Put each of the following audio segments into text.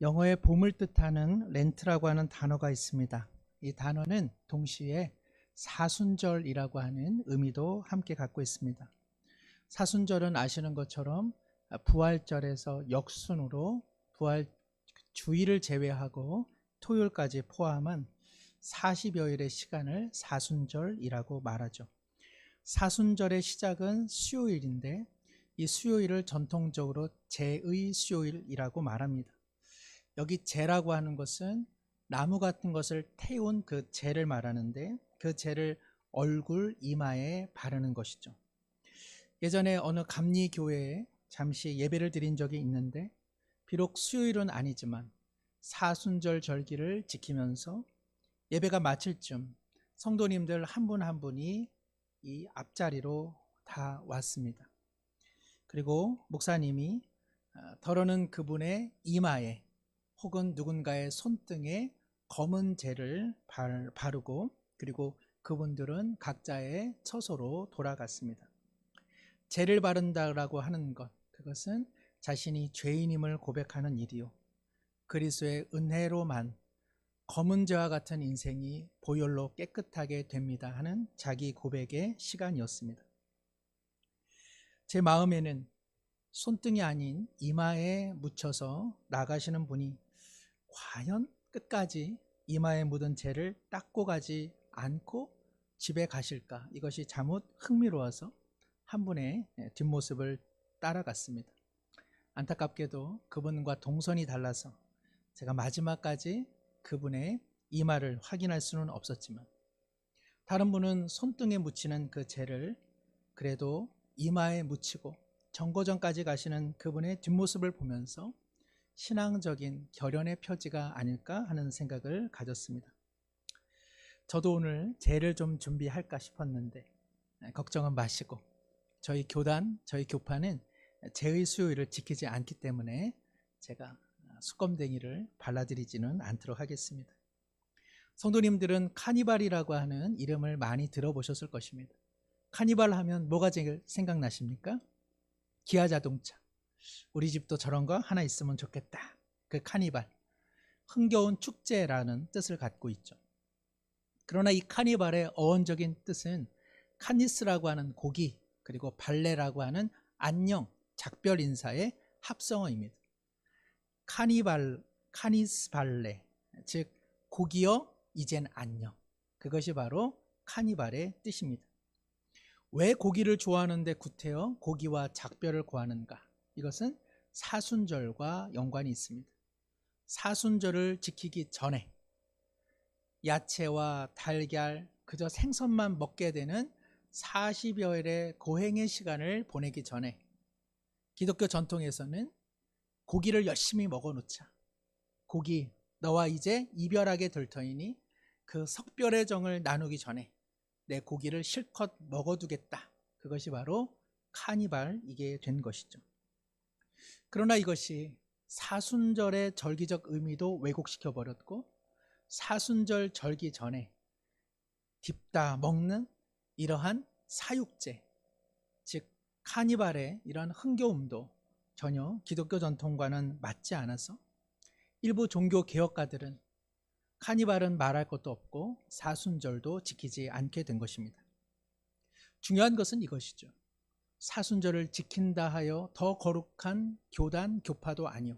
영어의 봄을 뜻하는 렌트라고 하는 단어가 있습니다. 이 단어는 동시에 사순절이라고 하는 의미도 함께 갖고 있습니다. 사순절은 아시는 것처럼 부활절에서 역순으로 부활 주일을 제외하고 토요일까지 포함한 40여일의 시간을 사순절이라고 말하죠. 사순절의 시작은 수요일인데 이 수요일을 전통적으로 제의 수요일이라고 말합니다. 여기 제라고 하는 것은 나무 같은 것을 태운 그 제를 말하는데 그 제를 얼굴, 이마에 바르는 것이죠. 예전에 어느 감리교회에 잠시 예배를 드린 적이 있는데 비록 수요일은 아니지만 사순절 절기를 지키면서 예배가 마칠 쯤 성도님들 한 분 한 분이 이 앞자리로 다 왔습니다. 그리고 목사님이 더러는 그분의 이마에 혹은 누군가의 손등에 검은 재를 바르고 그리고 그분들은 각자의 처소로 돌아갔습니다. 재를 바른다라고 하는 것, 그것은 자신이 죄인임을 고백하는 일이요, 그리스도의 은혜로만 검은 재와 같은 인생이 보혈로 깨끗하게 됩니다 하는 자기 고백의 시간이었습니다. 제 마음에는 손등이 아닌 이마에 묻혀서 나가시는 분이 과연 끝까지 이마에 묻은 재를 닦고 가지 않고 집에 가실까? 이것이 잠옷 흥미로워서 한 분의 뒷모습을 따라갔습니다. 안타깝게도 그분과 동선이 달라서 제가 마지막까지 그분의 이마를 확인할 수는 없었지만 다른 분은 손등에 묻히는 그 재를 그래도 이마에 묻히고 정거장까지 가시는 그분의 뒷모습을 보면서 신앙적인 결연의 표지가 아닐까 하는 생각을 가졌습니다. 저도 오늘 제를 좀 준비할까 싶었는데 걱정은 마시고 저희 교단, 저희 교파는 제의 수요일을 지키지 않기 때문에 제가 수검댕이를 발라드리지는 않도록 하겠습니다. 성도님들은 카니발이라고 하는 이름을 많이 들어보셨을 것입니다. 카니발 하면 뭐가 제일 생각나십니까? 기아 자동차. 우리 집도 저런 거 하나 있으면 좋겠다. 그 카니발, 흥겨운 축제라는 뜻을 갖고 있죠. 그러나 이 카니발의 어원적인 뜻은 카니스라고 하는 고기, 그리고 발레라고 하는 안녕, 작별 인사의 합성어입니다. 카니발, 카니스 발레, 즉 고기여 이젠 안녕, 그것이 바로 카니발의 뜻입니다. 왜 고기를 좋아하는데 구태여 고기와 작별을 고하는가? 이것은 사순절과 연관이 있습니다. 사순절을 지키기 전에 야채와 달걀, 그저 생선만 먹게 되는 40여일의 고행의 시간을 보내기 전에 기독교 전통에서는 고기를 열심히 먹어놓자. 고기, 너와 이제 이별하게 될 터이니 그 석별의 정을 나누기 전에 내 고기를 실컷 먹어두겠다. 그것이 바로 카니발이게 된 것이죠. 그러나 이것이 사순절의 절기적 의미도 왜곡시켜 버렸고 사순절 절기 전에 딥다 먹는 이러한 사육제, 즉 카니발의 이러한 흥겨움도 전혀 기독교 전통과는 맞지 않아서 일부 종교 개혁가들은 카니발은 말할 것도 없고 사순절도 지키지 않게 된 것입니다. 중요한 것은 이것이죠. 사순절을 지킨다 하여 더 거룩한 교단, 교파도 아니요,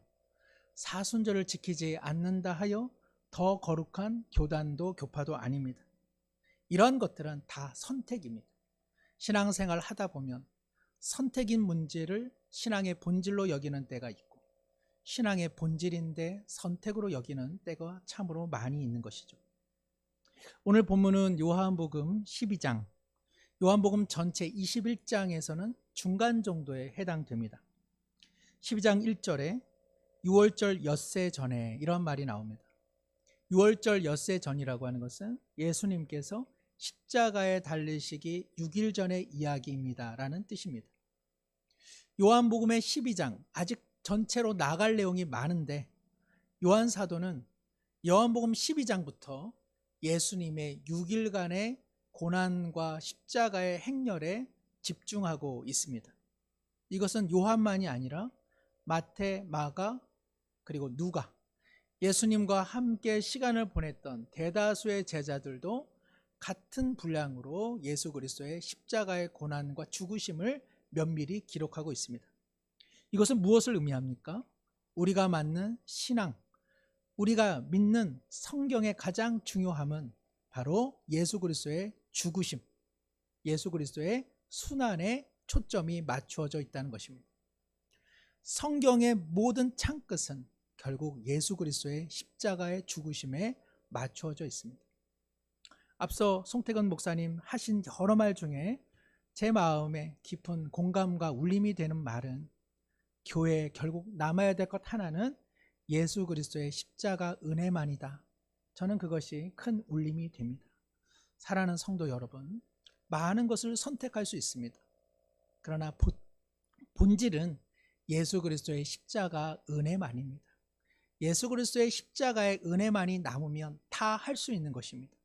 사순절을 지키지 않는다 하여 더 거룩한 교단도 교파도 아닙니다. 이러한 것들은 다 선택입니다. 신앙생활 하다 보면 선택인 문제를 신앙의 본질로 여기는 때가 있고 신앙의 본질인데 선택으로 여기는 때가 참으로 많이 있는 것이죠. 오늘 본문은 요한복음 12장, 요한복음 전체 21장에서는 중간 정도에 해당됩니다. 12장 1절에 6월절 엿새 전에 이런 말이 나옵니다. 6월절 엿새 전이라고 하는 것은 예수님께서 십자가에 달리시기 6일 전의 이야기입니다 라는 뜻입니다. 요한복음의 12장, 아직 전체로 나갈 내용이 많은데 요한 사도는 요한복음 12장부터 예수님의 6일간의 고난과 십자가의 행렬에 집중하고 있습니다. 이것은 요한만이 아니라 마태, 마가, 그리고 누가, 예수님과 함께 시간을 보냈던 대다수의 제자들도 같은 분량으로 예수 그리스도의 십자가의 고난과 죽으심을 면밀히 기록하고 있습니다. 이것은 무엇을 의미합니까? 우리가 맡는 신앙, 우리가 믿는 성경의 가장 중요함은 바로 예수 그리스도의 죽으심, 예수 그리스도의 순환에 초점이 맞추어져 있다는 것입니다. 성경의 모든 창끝은 결국 예수 그리스도의 십자가의 죽으심에 맞추어져 있습니다. 앞서 송태근 목사님 하신 여러 말 중에 제 마음에 깊은 공감과 울림이 되는 말은, 교회에 결국 남아야 될 것 하나는 예수 그리스도의 십자가 은혜만이다. 저는 그것이 큰 울림이 됩니다. 사랑하는 성도 여러분, 많은 것을 선택할 수 있습니다. 그러나 본질은 예수 그리스도의 십자가 은혜만입니다. 예수 그리스도의 십자가의 은혜만이 남으면 다 할 수 있는 것입니다.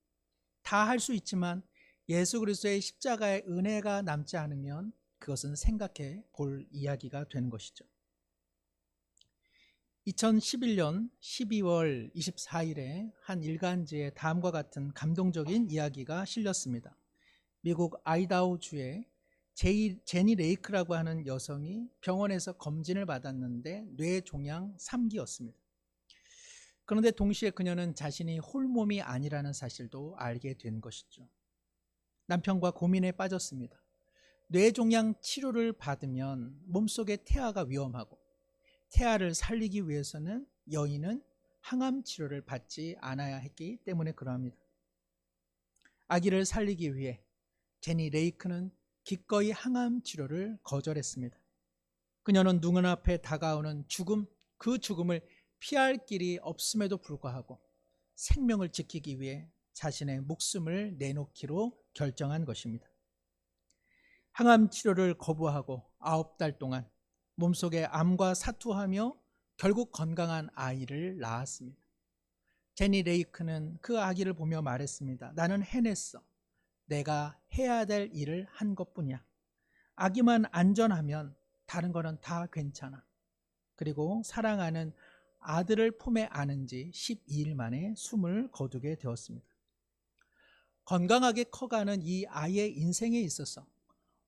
다 할 수 있지만 예수 그리스도의 십자가의 은혜가 남지 않으면 그것은 생각해 볼 이야기가 되는 것이죠. 2011년 12월 24일에 한 일간지에 다음과 같은 감동적인 이야기가 실렸습니다. 미국 아이다호주에 제니 레이크라고 하는 여성이 병원에서 검진을 받았는데 뇌종양 3기였습니다. 그런데 동시에 그녀는 자신이 홀몸이 아니라는 사실도 알게 된 것이죠. 남편과 고민에 빠졌습니다. 뇌종양 치료를 받으면 몸속의 태아가 위험하고, 태아를 살리기 위해서는 여인은 항암 치료를 받지 않아야 했기 때문에 그러합니다. 아기를 살리기 위해 제니 레이크는 기꺼이 항암 치료를 거절했습니다. 그녀는 눈앞에 다가오는 죽음, 그 죽음을 피할 길이 없음에도 불구하고 생명을 지키기 위해 자신의 목숨을 내놓기로 결정한 것입니다. 항암 치료를 거부하고 9달 동안 몸속에 암과 사투하며 결국 건강한 아이를 낳았습니다. 제니 레이크는 그 아기를 보며 말했습니다. 나는 해냈어. 내가 해야 될 일을 한 것뿐이야. 아기만 안전하면 다른 거는 다 괜찮아. 그리고 사랑하는 아들을 품에 안은 지 12일 만에 숨을 거두게 되었습니다. 건강하게 커가는 이 아이의 인생에 있어서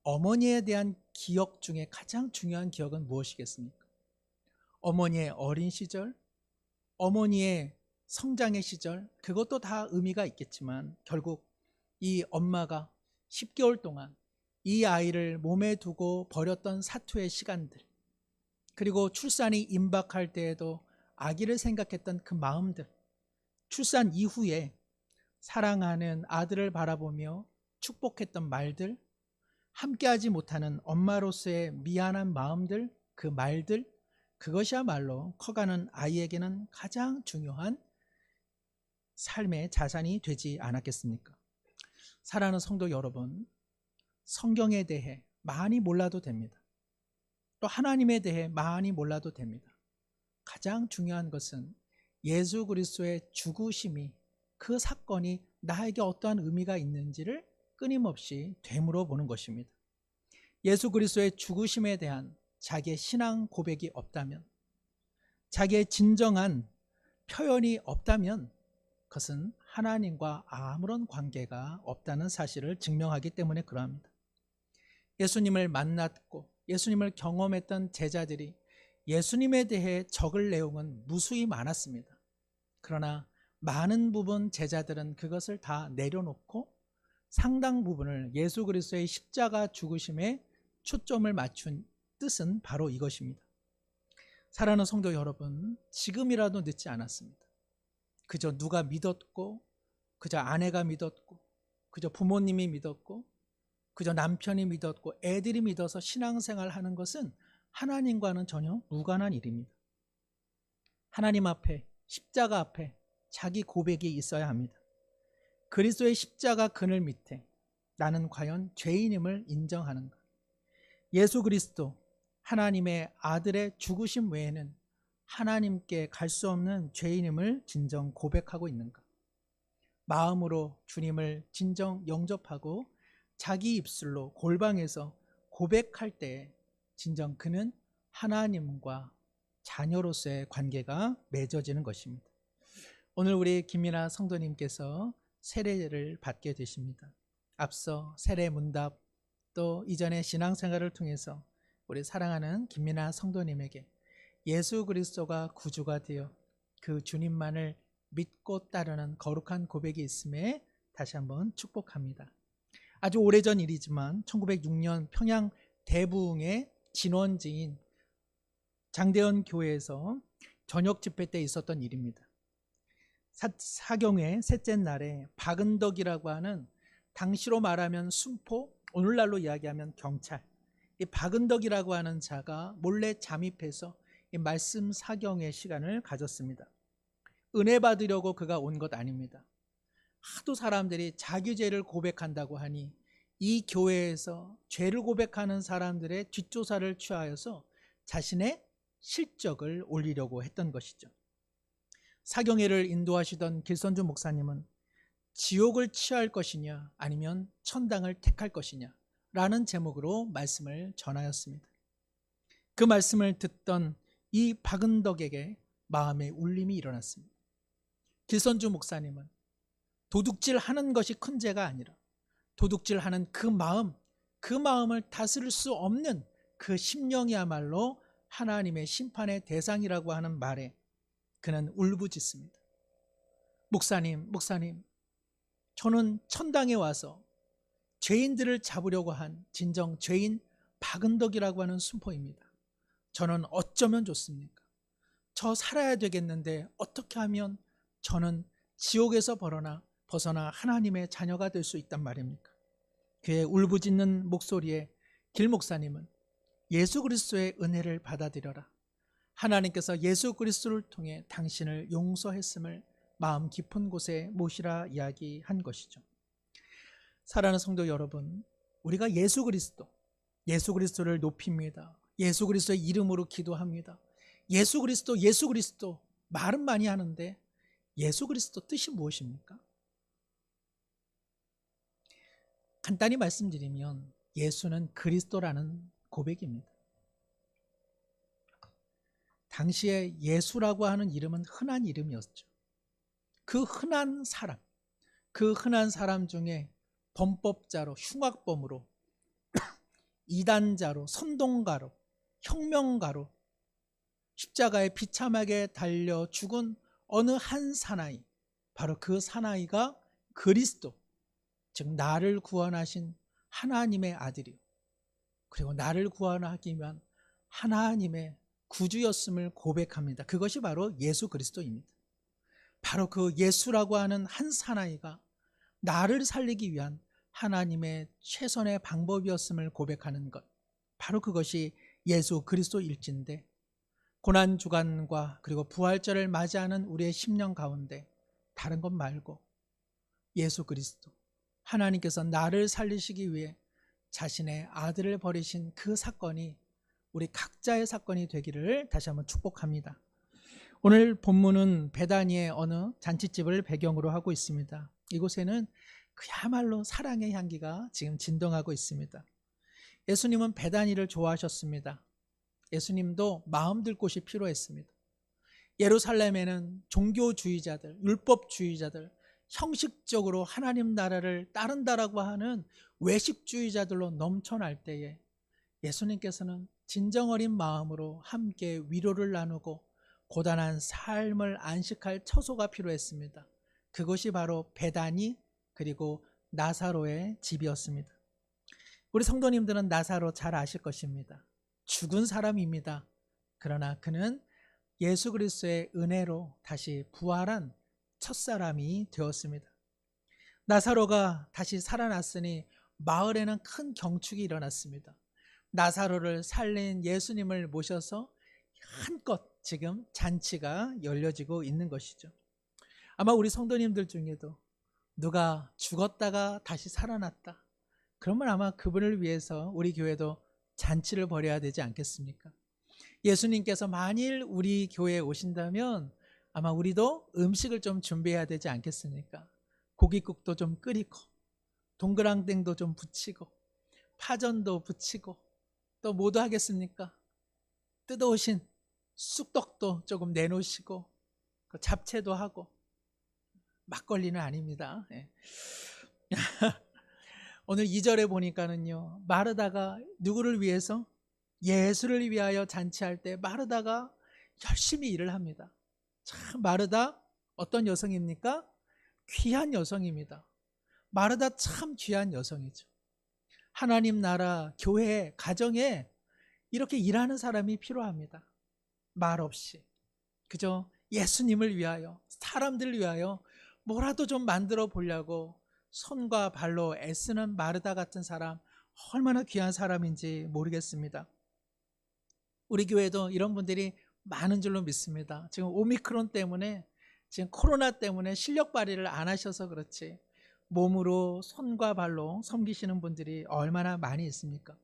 어머니에 대한 기억 중에 가장 중요한 기억은 무엇이겠습니까? 어머니의 어린 시절, 어머니의 성장의 시절, 그것도 다 의미가 있겠지만 결국 이 엄마가 10개월 동안 이 아이를 몸에 두고 버렸던 사투의 시간들, 그리고 출산이 임박할 때에도 아기를 생각했던 그 마음들, 출산 이후에 사랑하는 아들을 바라보며 축복했던 말들, 함께하지 못하는 엄마로서의 미안한 마음들, 그 말들, 그것이야말로 커가는 아이에게는 가장 중요한 삶의 자산이 되지 않았겠습니까? 사랑하는 성도 여러분, 성경에 대해 많이 몰라도 됩니다. 또 하나님에 대해 많이 몰라도 됩니다. 가장 중요한 것은 예수 그리스도의 죽으심이, 그 사건이 나에게 어떠한 의미가 있는지를 끊임없이 되물어 보는 것입니다. 예수 그리스도의 죽으심에 대한 자기의 신앙 고백이 없다면, 자기의 진정한 표현이 없다면 그것은 하나님과 아무런 관계가 없다는 사실을 증명하기 때문에 그러합니다. 예수님을 만났고 예수님을 경험했던 제자들이 예수님에 대해 적을 내용은 무수히 많았습니다. 그러나 많은 부분 제자들은 그것을 다 내려놓고 상당 부분을 예수 그리스도의 십자가 죽으심에 초점을 맞춘 뜻은 바로 이것입니다. 사랑하는 성도 여러분, 지금이라도 늦지 않았습니다. 그저 누가 믿었고, 그저 아내가 믿었고, 그저 부모님이 믿었고, 그저 남편이 믿었고, 애들이 믿어서 신앙생활 하는 것은 하나님과는 전혀 무관한 일입니다. 하나님 앞에, 십자가 앞에 자기 고백이 있어야 합니다. 그리스도의 십자가 그늘 밑에 나는 과연 죄인임을 인정하는가? 예수 그리스도 하나님의 아들의 죽으심 외에는 하나님께 갈 수 없는 죄인임을 진정 고백하고 있는가? 마음으로 주님을 진정 영접하고 자기 입술로 골방에서 고백할 때 진정 그는 하나님과 자녀로서의 관계가 맺어지는 것입니다. 오늘 우리 김민아 성도님께서 세례를 받게 되십니다. 앞서 세례 문답 또 이전의 신앙생활을 통해서 우리 사랑하는 김민아 성도님에게 예수 그리스도가 구주가 되어 그 주님만을 믿고 따르는 거룩한 고백이 있음에 다시 한번 축복합니다. 아주 오래전 일이지만 1906년 평양 대부흥의 진원지인 장대현 교회에서 저녁 집회 때 있었던 일입니다. 사경회 셋째 날에 박은덕이라고 하는 당시로 말하면 순포, 오늘날로 이야기하면 경찰, 이 박은덕이라고 하는 자가 몰래 잠입해서 이 말씀 사경회 시간을 가졌습니다. 은혜 받으려고 그가 온 것 아닙니다. 하도 사람들이 자기 죄를 고백한다고 하니 이 교회에서 죄를 고백하는 사람들의 뒷조사를 취하여서 자신의 실적을 올리려고 했던 것이죠. 사경회를 인도하시던 길선주 목사님은 지옥을 취할 것이냐 아니면 천당을 택할 것이냐 라는 제목으로 말씀을 전하였습니다. 그 말씀을 듣던 이 박은덕에게 마음의 울림이 일어났습니다. 길선주 목사님은 도둑질하는 것이 큰 죄가 아니라 도둑질하는 그 마음을 다스릴 수 없는 그 심령이야말로 하나님의 심판의 대상이라고 하는 말에 그는 울부짖습니다. 목사님, 저는 천당에 와서 죄인들을 잡으려고 한 진정 죄인 박은덕이라고 하는 순포입니다. 저는 어쩌면 좋습니까? 저 살아야 되겠는데 어떻게 하면 저는 지옥에서 벗어나 하나님의 자녀가 될 수 있단 말입니까? 그의 울부짖는 목소리에 길 목사님은 예수 그리스도의 은혜를 받아들여라. 하나님께서 예수 그리스도를 통해 당신을 용서했음을 마음 깊은 곳에 모시라 이야기한 것이죠. 사랑하는 성도 여러분, 우리가 예수 그리스도를 높입니다. 예수 그리스도의 이름으로 기도합니다. 예수 그리스도 말은 많이 하는데 예수 그리스도 뜻이 무엇입니까? 간단히 말씀드리면 예수는 그리스도라는 고백입니다. 당시에 예수라고 하는 이름은 흔한 이름이었죠. 그 흔한 사람 중에 범법자로, 흉악범으로, 이단자로, 선동가로, 혁명가로 십자가에 비참하게 달려 죽은 어느 한 사나이, 바로 그 사나이가 그리스도, 즉 나를 구원하신 하나님의 아들이요, 그리고 나를 구원하기 위한 하나님의 구주였음을 고백합니다. 그것이 바로 예수 그리스도입니다. 바로 그 예수라고 하는 한 사나이가 나를 살리기 위한 하나님의 최선의 방법이었음을 고백하는 것, 바로 그것이 예수 그리스도일진데, 고난주간과 그리고 부활절을 맞이하는 우리의 심령 가운데 다른 것 말고 예수 그리스도, 하나님께서 나를 살리시기 위해 자신의 아들을 버리신 그 사건이 우리 각자의 사건이 되기를 다시 한번 축복합니다. 오늘 본문은 베다니의 어느 잔치집을 배경으로 하고 있습니다. 이곳에는 그야말로 사랑의 향기가 지금 진동하고 있습니다. 예수님은 베다니를 좋아하셨습니다. 예수님도 마음 들 곳이 필요했습니다. 예루살렘에는 종교주의자들, 율법주의자들, 형식적으로 하나님 나라를 따른다라고 하는 외식주의자들로 넘쳐날 때에 예수님께서는 진정 어린 마음으로 함께 위로를 나누고 고단한 삶을 안식할 처소가 필요했습니다. 그것이 바로 베다니 그리고 나사로의 집이었습니다. 우리 성도님들은 나사로 잘 아실 것입니다. 죽은 사람입니다. 그러나 그는 예수 그리스도의 은혜로 다시 부활한 첫사람이 되었습니다. 나사로가 다시 살아났으니 마을에는 큰 경축이 일어났습니다. 나사로를 살린 예수님을 모셔서 한껏 지금 잔치가 열려지고 있는 것이죠. 아마 우리 성도님들 중에도 누가 죽었다가 다시 살아났다, 그러면 아마 그분을 위해서 우리 교회도 잔치를 벌여야 되지 않겠습니까? 예수님께서 만일 우리 교회에 오신다면 아마 우리도 음식을 좀 준비해야 되지 않겠습니까? 고깃국도 좀 끓이고 동그랑땡도 좀 부치고 파전도 부치고 또 뭐도 하겠습니까? 뜯어오신 쑥떡도 조금 내놓으시고 잡채도 하고 막걸리는 아닙니다. 예. 오늘 2절에 보니까는요, 마르다가 누구를 위해서? 예수를 위하여 잔치할 때 마르다가 열심히 일을 합니다. 참 마르다 어떤 여성입니까? 귀한 여성입니다. 마르다 참 귀한 여성이죠. 하나님 나라, 교회, 가정에 이렇게 일하는 사람이 필요합니다. 말 없이 그저 예수님을 위하여, 사람들을 위하여 뭐라도 좀 만들어 보려고 손과 발로 애쓰는 마르다 같은 사람, 얼마나 귀한 사람인지 모르겠습니다. 우리 교회도 이런 분들이 많은 줄로 믿습니다. 지금 오미크론 때문에, 지금 코로나 때문에 실력 발휘를 안 하셔서 그렇지 몸으로 손과 발로 섬기시는 분들이 얼마나 많이 있습니까?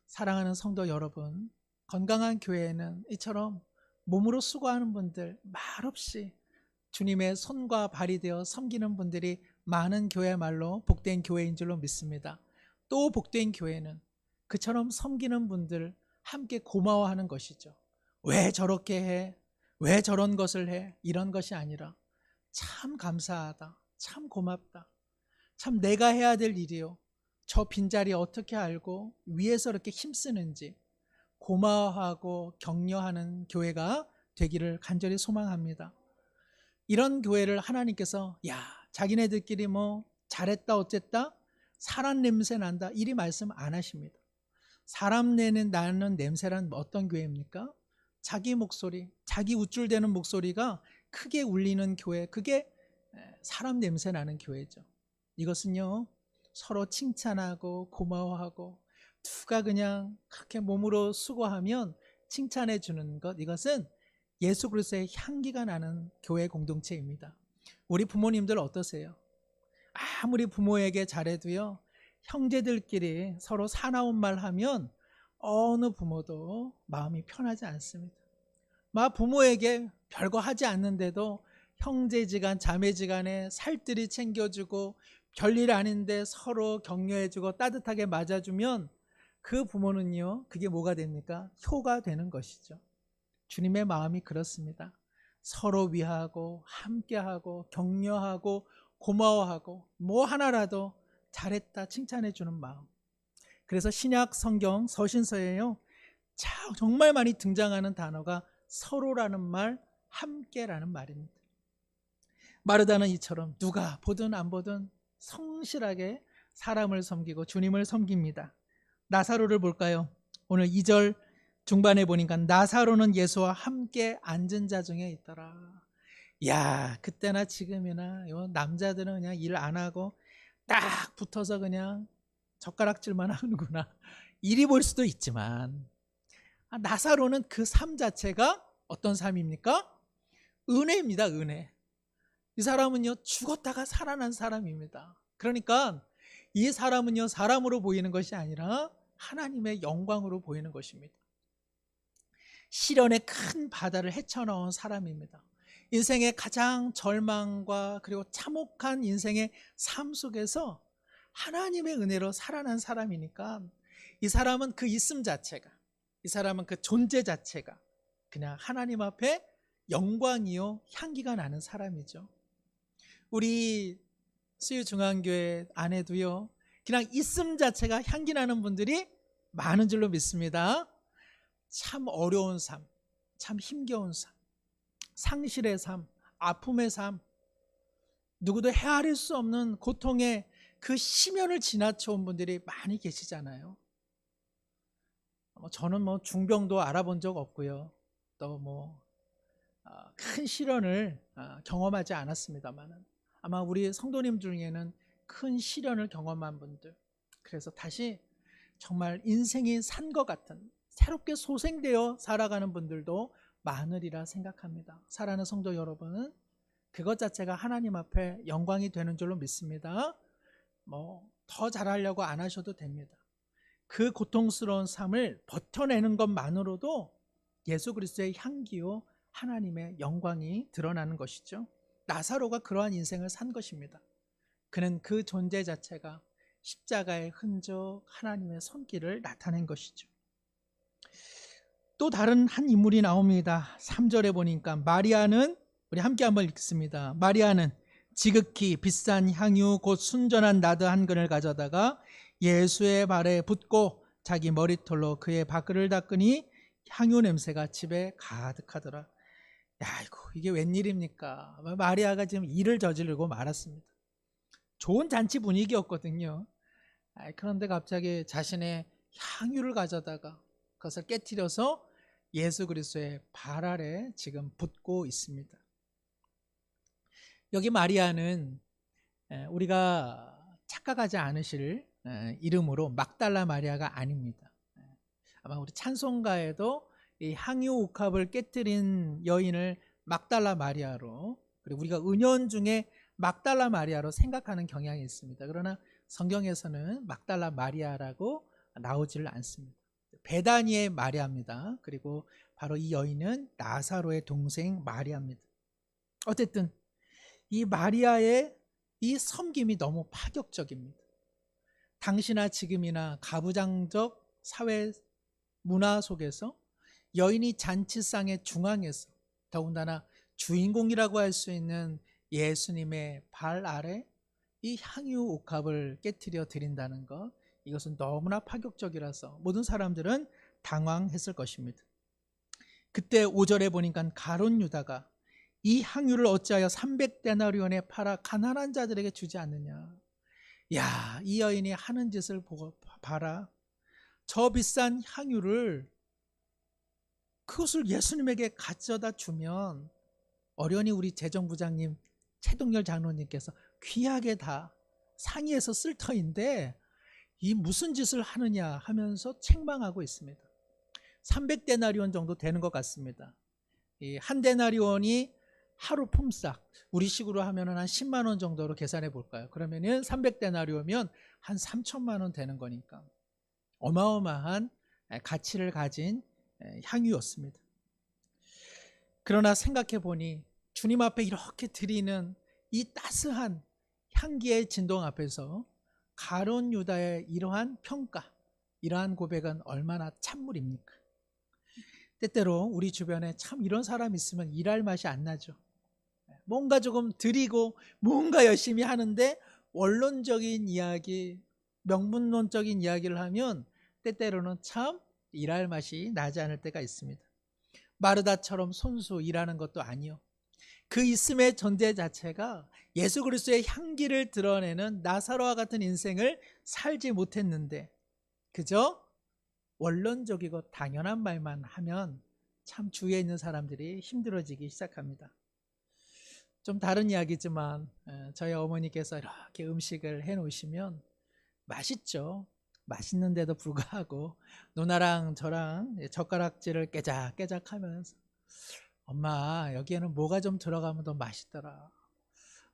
사랑하는 성도 여러분, 건강한 교회에는 이처럼 몸으로 수고하는 분들, 말없이 주님의 손과 발이 되어 섬기는 분들이 많은 교회야말로 복된 교회인 줄로 믿습니다. 또 복된 교회는 그처럼 섬기는 분들 함께 고마워하는 것이죠. 왜 저렇게 해? 왜 저런 것을 해? 이런 것이 아니라 참 감사하다, 참 고맙다, 참 내가 해야 될 일이요, 저 빈자리 어떻게 알고 위에서 이렇게 힘쓰는지 고마워하고 격려하는 교회가 되기를 간절히 소망합니다. 이런 교회를 하나님께서 자기네들끼리 뭐 잘했다 어쨌다 사람 냄새 난다 이리 말씀 안 하십니다. 사람 나는 냄새란 어떤 교회입니까? 자기 목소리, 자기 우쭐대는 목소리가 크게 울리는 교회, 그게 사람 냄새 나는 교회죠. 이것은요, 서로 칭찬하고 고마워하고 누가 그냥 그렇게 몸으로 수고하면 칭찬해 주는 것, 이것은 예수 그리스도의 향기가 나는 교회 공동체입니다. 우리 부모님들 어떠세요? 아무리 부모에게 잘해도요, 형제들끼리 서로 사나운 말 하면 어느 부모도 마음이 편하지 않습니다. 부모에게 별거 하지 않는데도 형제지간 자매지간에 살뜰히 챙겨주고 별일 아닌데 서로 격려해주고 따뜻하게 맞아주면 그 부모는요, 그게 뭐가 됩니까? 효가 되는 것이죠. 주님의 마음이 그렇습니다. 서로 위하고 함께하고 격려하고 고마워하고 뭐 하나라도 잘했다 칭찬해 주는 마음. 그래서 신약 성경 서신서에요, 정말 많이 등장하는 단어가 서로라는 말, 함께라는 말입니다. 마르다는 이처럼 누가 보든 안 보든 성실하게 사람을 섬기고 주님을 섬깁니다. 나사로를 볼까요? 오늘 2절 중반에 보니까 나사로는 예수와 함께 앉은 자 중에 있더라. 그때나 지금이나 남자들은 그냥 일 안 하고 딱 붙어서 그냥 젓가락질만 하는구나 이리 볼 수도 있지만, 나사로는 그 삶 자체가 어떤 삶입니까? 은혜입니다. 은혜. 이 사람은요, 죽었다가 살아난 사람입니다. 그러니까 이 사람은요, 사람으로 보이는 것이 아니라 하나님의 영광으로 보이는 것입니다. 시련의 큰 바다를 헤쳐나온 사람입니다. 인생의 가장 절망과 그리고 참혹한 인생의 삶 속에서 하나님의 은혜로 살아난 사람이니까 이 사람은 그 있음 자체가, 이 사람은 그 존재 자체가 그냥 하나님 앞에 영광이요 향기가 나는 사람이죠. 우리 수유중앙교회 안에도요, 그냥 있음 자체가 향기 나는 분들이 많은 줄로 믿습니다. 참 어려운 삶, 참 힘겨운 삶, 상실의 삶, 아픔의 삶, 누구도 헤아릴 수 없는 고통의 그 시면을 지나쳐온 분들이 많이 계시잖아요. 저는 중병도 알아본 적 없고요, 또 큰 시련을 경험하지 않았습니다만 아마 우리 성도님 중에는 큰 시련을 경험한 분들, 그래서 다시 정말 인생이 산 것 같은 새롭게 소생되어 살아가는 분들도 많으리라 생각합니다. 사랑하는 성도 여러분, 그것 자체가 하나님 앞에 영광이 되는 줄로 믿습니다. 더 잘하려고 안 하셔도 됩니다. 그 고통스러운 삶을 버텨내는 것만으로도 예수 그리스도의 향기요 하나님의 영광이 드러나는 것이죠. 나사로가 그러한 인생을 산 것입니다. 그는 그 존재 자체가 십자가의 흔적, 하나님의 손길을 나타낸 것이죠. 또 다른 한 인물이 나옵니다. 3절에 보니까 마리아는, 우리 함께 한번 읽습니다. 마리아는 지극히 비싼 향유 곧 순전한 나드 한 근을 가져다가 예수의 발에 붓고 자기 머리털로 그의 발끝을 닦으니 향유 냄새가 집에 가득하더라. 야, 이게 웬일입니까? 마리아가 지금 일을 저지르고 말았습니다. 좋은 잔치 분위기였거든요. 그런데 갑자기 자신의 향유를 가져다가 그것을 깨트려서 예수 그리스도의 발 아래 지금 붓고 있습니다. 여기 마리아는 우리가 착각하지 않으실 이름으로 막달라 마리아가 아닙니다. 아마 우리 찬송가에도 이 향유 옥합을 깨뜨린 여인을 막달라 마리아로, 그리고 우리가 은연중에 막달라 마리아로 생각하는 경향이 있습니다. 그러나 성경에서는 막달라 마리아라고 나오지를 않습니다. 베다니의 마리아입니다. 그리고 바로 이 여인은 나사로의 동생 마리아입니다. 어쨌든 이 마리아의 이 섬김이 너무 파격적입니다. 당시나 지금이나 가부장적 사회 문화 속에서 여인이 잔치상의 중앙에서, 더군다나 주인공이라고 할 수 있는 예수님의 발 아래 이 향유 옥합을 깨트려 드린다는 것, 이것은 너무나 파격적이라서 모든 사람들은 당황했을 것입니다. 그때 5절에 보니까 가룟 유다가 이 향유를 어찌하여 300데나리온에 팔아 가난한 자들에게 주지 않느냐. 야, 이 여인이 하는 짓을 보고 봐라. 저 비싼 향유를, 그것을 예수님에게 가져다 주면 어련히 우리 재정부장님 최동열 장로님께서 귀하게 다 상의해서 쓸 터인데 이 무슨 짓을 하느냐 하면서 책망하고 있습니다. 300데나리온 정도 되는 것 같습니다. 이 한 데나리온이 하루 품삯, 우리 식으로 하면 한 10만 원 정도로 계산해 볼까요? 그러면은 300데나리온이면 한 3천만 원 되는 거니까 어마어마한 가치를 가진 향유였습니다. 그러나 생각해 보니 주님 앞에 이렇게 드리는 이 따스한 향기의 진동 앞에서 가룟 유다의 이러한 평가, 이러한 고백은 얼마나 찬물입니까? 때때로 우리 주변에 참 이런 사람 있으면 일할 맛이 안 나죠. 뭔가 조금 드리고 뭔가 열심히 하는데 원론적인 이야기, 명분론적인 이야기를 하면 때때로는 참 일할 맛이 나지 않을 때가 있습니다. 마르다처럼 손수 일하는 것도 아니요, 그 있음의 존재 자체가 예수 그리스도의 향기를 드러내는 나사로와 같은 인생을 살지 못했는데 그저 원론적이고 당연한 말만 하면 참 주위에 있는 사람들이 힘들어지기 시작합니다. 좀 다른 이야기지만 저희 어머니께서 이렇게 음식을 해놓으시면 맛있죠. 맛있는데도 불구하고 누나랑 저랑 젓가락질을 깨작깨작 하면서 엄마, 여기에는 뭐가 좀 들어가면 더 맛있더라.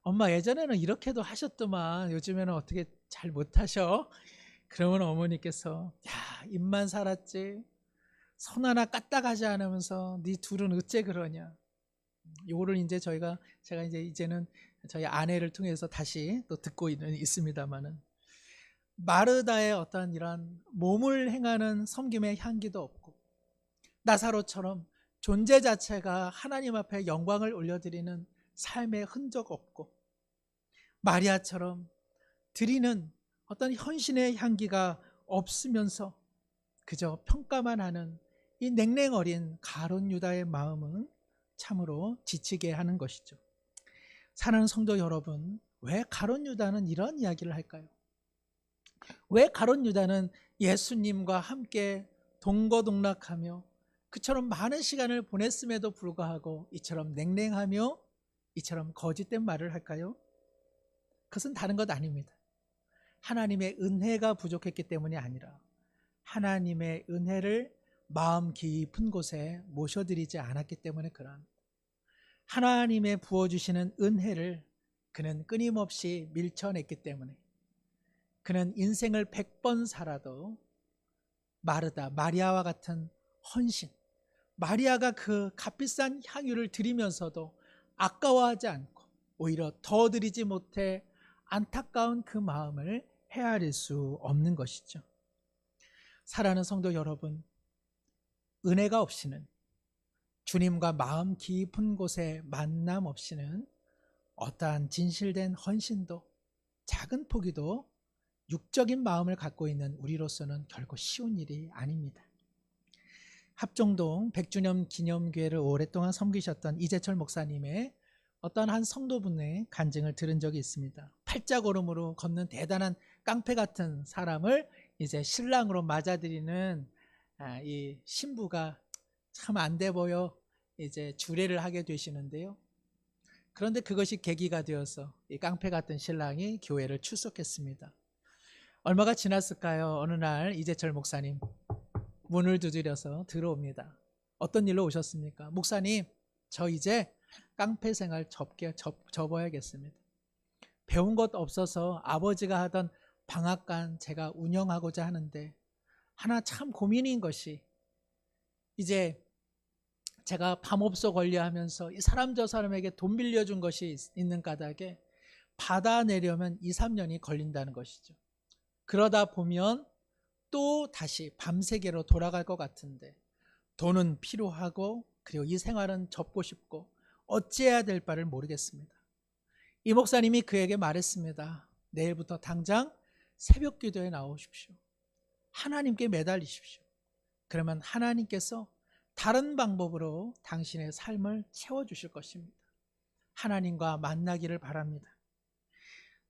엄마, 예전에는 이렇게도 하셨더만 요즘에는 어떻게 잘 못하셔? 그러면 어머니께서 야, 입만 살았지 손 하나 까딱하지 않으면서 네 둘은 어째 그러냐. 요거를 이제 제가 이제는 저희 아내를 통해서 다시 또 듣고 있습니다만은, 마르다의 어떤 이런 몸을 행하는 섬김의 향기도 없고, 나사로처럼 존재 자체가 하나님 앞에 영광을 올려드리는 삶의 흔적 없고, 마리아처럼 드리는 어떤 헌신의 향기가 없으면서 그저 평가만 하는 이 냉랭어린 가룟 유다의 마음은 참으로 지치게 하는 것이죠. 사랑하는 성도 여러분, 왜 가룟 유다는 이런 이야기를 할까요? 왜 가룟 유다는 예수님과 함께 동거동락하며 그처럼 많은 시간을 보냈음에도 불구하고 이처럼 냉랭하며 이처럼 거짓된 말을 할까요? 그것은 다른 것 아닙니다. 하나님의 은혜가 부족했기 때문이 아니라 하나님의 은혜를 마음 깊은 곳에 모셔드리지 않았기 때문에 그러합니다. 하나님의 부어주시는 은혜를 그는 끊임없이 밀쳐냈기 때문에 그는 인생을 100번 살아도 마리아와 같은 헌신, 마리아가 그 값비싼 향유를 드리면서도 아까워하지 않고 오히려 더 드리지 못해 안타까운 그 마음을 헤아릴 수 없는 것이죠. 사랑하는 성도 여러분, 은혜가 없이는, 주님과 마음 깊은 곳에 만남 없이는 어떠한 진실된 헌신도 작은 포기도 육적인 마음을 갖고 있는 우리로서는 결코 쉬운 일이 아닙니다. 합정동 100주년 기념교회를 오랫동안 섬기셨던 이재철 목사님의 어떤 한 성도분의 간증을 들은 적이 있습니다. 팔자걸음으로 걷는 대단한 깡패 같은 사람을 이제 신랑으로 맞아들이는 이 신부가 참 안 돼 보여 이제 주례를 하게 되시는데요. 그런데 그것이 계기가 되어서 이 깡패 같은 신랑이 교회를 출석했습니다. 얼마가 지났을까요? 어느 날 이재철 목사님 문을 두드려서 들어옵니다. 어떤 일로 오셨습니까? 목사님, 저 이제 깡패 생활 접어야겠습니다. 배운 것 없어서 아버지가 하던 방앗간 제가 운영하고자 하는데 하나 참 고민인 것이 이제 제가 밤업소 관리하면서 이 사람 저 사람에게 돈 빌려준 것이 있는 까닭에 받아내려면 2, 3년이 걸린다는 것이죠. 그러다 보면 또 다시 밤세계로 돌아갈 것 같은데 돈은 필요하고 그리고 이 생활은 접고 싶고 어찌해야 될 바를 모르겠습니다. 이 목사님이 그에게 말했습니다. 내일부터 당장 새벽 기도에 나오십시오. 하나님께 매달리십시오. 그러면 하나님께서 다른 방법으로 당신의 삶을 채워주실 것입니다. 하나님과 만나기를 바랍니다.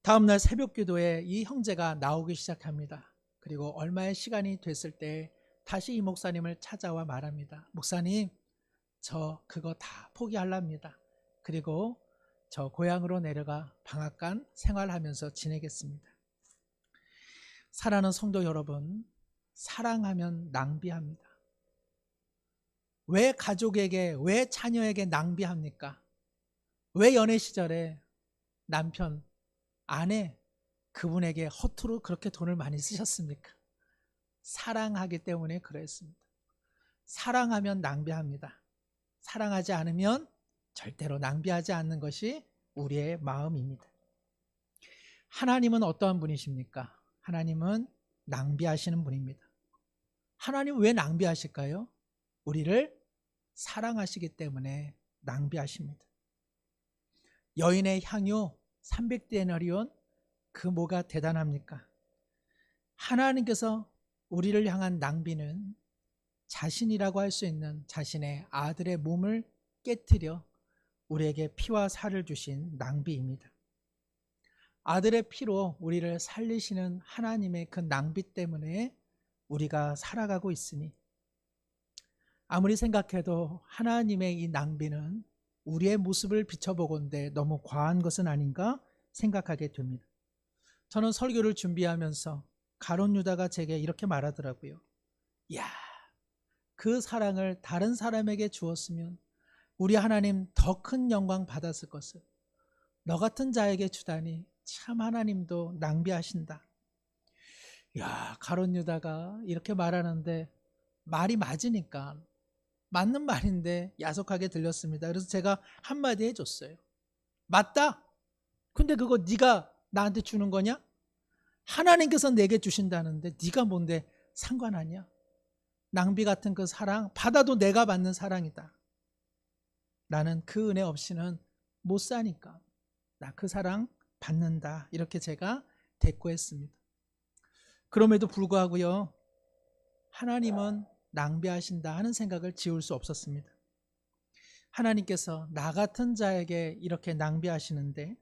다음날 새벽 기도에 이 형제가 나오기 시작합니다. 그리고 얼마의 시간이 됐을 때 다시 이 목사님을 찾아와 말합니다. 목사님, 저 그거 다 포기하랍니다. 그리고 저 고향으로 내려가 방앗간 생활하면서 지내겠습니다. 사랑하는 성도 여러분, 사랑하면 낭비합니다. 왜 가족에게, 왜 자녀에게 낭비합니까? 왜 연애 시절에 남편, 아내, 그분에게 허투루 그렇게 돈을 많이 쓰셨습니까? 사랑하기 때문에 그랬습니다. 사랑하면 낭비합니다. 사랑하지 않으면 절대로 낭비하지 않는 것이 우리의 마음입니다. 하나님은 어떠한 분이십니까? 하나님은 낭비하시는 분입니다. 하나님은 왜 낭비하실까요? 우리를 사랑하시기 때문에 낭비하십니다. 여인의 향유 300데나리온, 그 뭐가 대단합니까? 하나님께서 우리를 향한 낭비는 자신이라고 할 수 있는 자신의 아들의 몸을 깨뜨려 우리에게 피와 살을 주신 낭비입니다. 아들의 피로 우리를 살리시는 하나님의 그 낭비 때문에 우리가 살아가고 있으니 아무리 생각해도 하나님의 이 낭비는 우리의 모습을 비춰보건대 너무 과한 것은 아닌가 생각하게 됩니다. 저는 설교를 준비하면서 가룟 유다가 제게 이렇게 말하더라고요. 야, 그 사랑을 다른 사람에게 주었으면 우리 하나님 더 큰 영광 받았을 것을 너 같은 자에게 주다니 참 하나님도 낭비하신다. 야, 가룟 유다가 이렇게 말하는데 말이 맞으니까 맞는 말인데 야속하게 들렸습니다. 그래서 제가 한마디 해줬어요. 맞다. 근데 그거 네가 나한테 주는 거냐? 하나님께서 내게 주신다는데 네가 뭔데 상관하냐? 낭비 같은 그 사랑 받아도 내가 받는 사랑이다. 나는 그 은혜 없이는 못 사니까 나 그 사랑 받는다. 이렇게 제가 대꾸했습니다. 그럼에도 불구하고요, 하나님은 낭비하신다 하는 생각을 지울 수 없었습니다. 하나님께서 나 같은 자에게 이렇게 낭비하시는데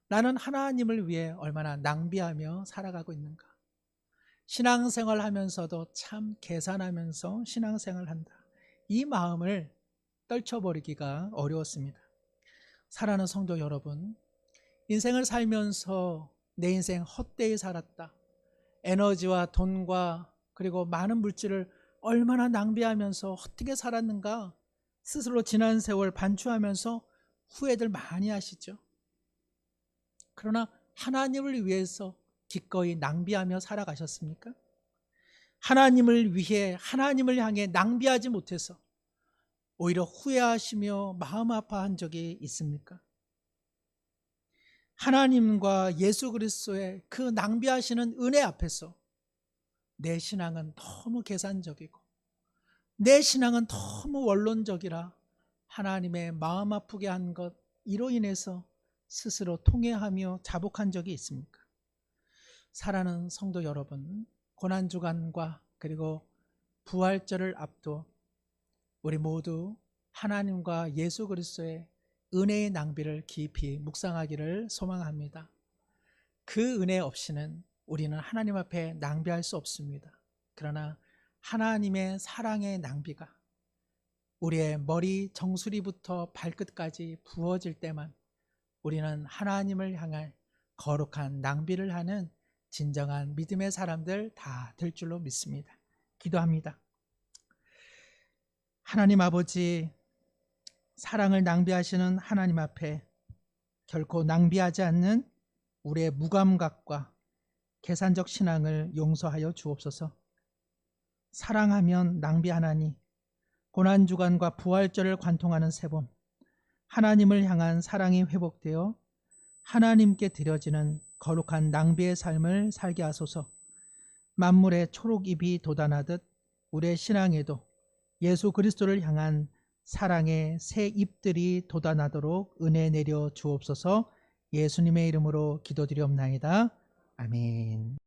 나는 하나님을 위해 얼마나 낭비하며 살아가고 있는가. 신앙생활 하면서도 참 계산하면서 신앙생활 한다. 이 마음을 떨쳐버리기가 어려웠습니다. 사랑하는 성도 여러분, 인생을 살면서 내 인생 헛되이 살았다. 에너지와 돈과 그리고 많은 물질을 얼마나 낭비하면서 어떻게 살았는가 스스로 지난 세월 반추하면서 후회들 많이 하시죠. 그러나 하나님을 위해서 기꺼이 낭비하며 살아가셨습니까? 하나님을 위해 하나님을 향해 낭비하지 못해서 오히려 후회하시며 마음 아파한 적이 있습니까? 하나님과 예수 그리스도의 그 낭비하시는 은혜 앞에서 내 신앙은 너무 계산적이고 내 신앙은 너무 원론적이라 하나님의 마음 아프게 한 것, 이로 인해서 스스로 통회하며 자복한 적이 있습니까? 사랑하는 성도 여러분, 고난주간과 그리고 부활절을 앞두어 우리 모두 하나님과 예수 그리스도의 은혜의 낭비를 깊이 묵상하기를 소망합니다. 그 은혜 없이는 우리는 하나님 앞에 낭비할 수 없습니다. 그러나 하나님의 사랑의 낭비가 우리의 머리 정수리부터 발끝까지 부어질 때만 우리는 하나님을 향할 거룩한 낭비를 하는 진정한 믿음의 사람들 다 될 줄로 믿습니다. 기도합니다. 하나님 아버지, 사랑을 낭비하시는 하나님 앞에 결코 낭비하지 않는 우리의 무감각과 계산적 신앙을 용서하여 주옵소서. 사랑하면 낭비하나니 고난주간과 부활절을 관통하는 세봄, 하나님을 향한 사랑이 회복되어 하나님께 드려지는 거룩한 낭비의 삶을 살게 하소서. 만물의 초록잎이 돋아나듯 우리의 신앙에도 예수 그리스도를 향한 사랑의 새 잎들이 돋아나도록 은혜 내려 주옵소서. 예수님의 이름으로 기도드리옵나이다. 아멘.